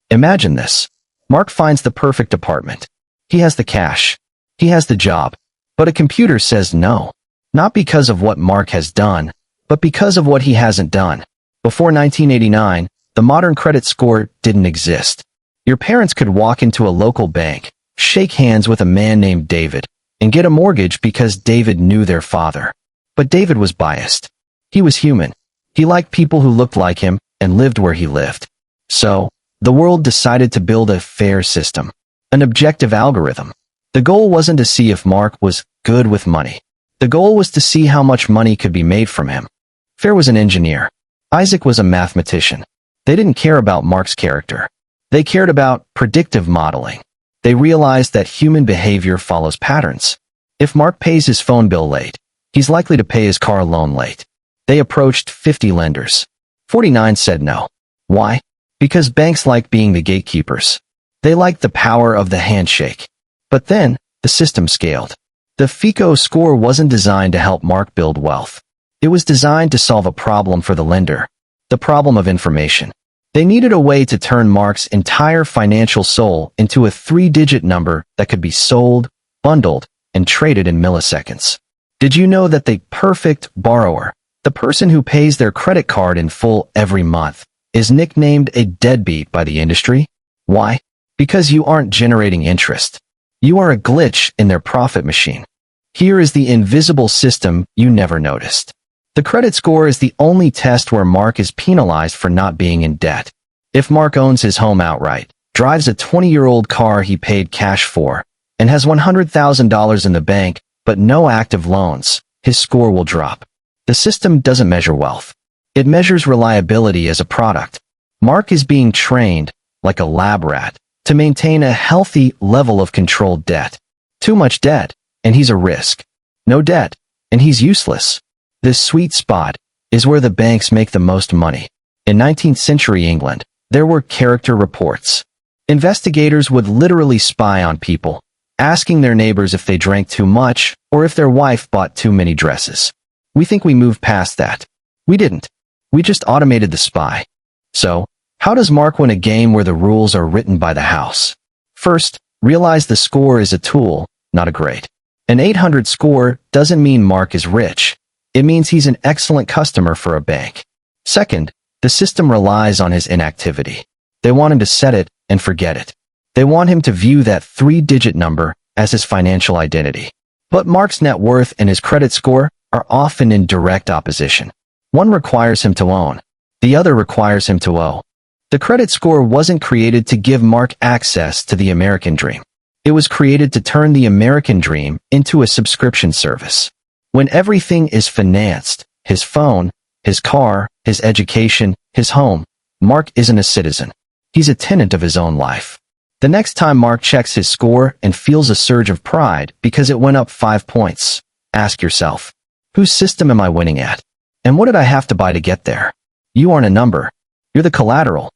Imagine this. Mark finds the perfect apartment. He has the cash. He has the job. But a computer says no. Not because of what Mark has done, but because of what he hasn't done. Before 1989, the modern credit score didn't exist. Your parents could walk into a local bank, shake hands with a man named David, and get a mortgage because David knew their father. But David was biased. He was human. He liked people who looked like him and lived where he lived. So, the world decided to build a fair system, an objective algorithm. The goal wasn't to see if Mark was good with money. The goal was to see how much money could be made from him. Fair was an engineer. Isaac was a mathematician. They didn't care about Mark's character. They cared about predictive modeling. They realized that human behavior follows patterns. If Mark pays his phone bill late, he's likely to pay his car loan late. They approached 50 lenders. 49 said no. Why? Because banks like being the gatekeepers. They liked the power of the handshake. But then, the system scaled. The FICO score wasn't designed to help Mark build wealth. It was designed to solve a problem for the lender. The problem of information. They needed a way to turn Mark's entire financial soul into a 3-digit number that could be sold, bundled, and traded in milliseconds. Did you know that the perfect borrower, the person who pays their credit card in full every month, is nicknamed a deadbeat by the industry? Why? Because you aren't generating interest. You are a glitch in their profit machine. Here is the invisible system you never noticed. The credit score is the only test where Mark is penalized for not being in debt. If Mark owns his home outright, drives a 20-year-old car he paid cash for, and has $100,000 in the bank but no active loans, his score will drop. The system doesn't measure wealth. It measures reliability as a product. Mark is being trained, like a lab rat, to maintain a healthy level of controlled debt. Too much debt, and he's a risk. No debt, and he's useless. This sweet spot is where the banks make the most money. In 19th century England, there were character reports. Investigators would literally spy on people, asking their neighbors if they drank too much or if their wife bought too many dresses. We think we moved past that. We didn't. We just automated the spy. So, how does Mark win a game where the rules are written by the house? First, realize the score is a tool, not a grade. An 800 score doesn't mean Mark is rich. It means he's an excellent customer for a bank. Second, the system relies on his inactivity. They want him to set it and forget it. They want him to view that 3-digit number as his financial identity. But Mark's net worth and his credit score are often in direct opposition. One requires him to own. The other requires him to owe. The credit score wasn't created to give Mark access to the American dream. It was created to turn the American dream into a subscription service. When everything is financed, his phone, his car, his education, his home, Mark isn't a citizen. He's a tenant of his own life. The next time Mark checks his score and feels a surge of pride because it went up 5 points, ask yourself, whose system am I winning at? And what did I have to buy to get there? You aren't a number. You're the collateral.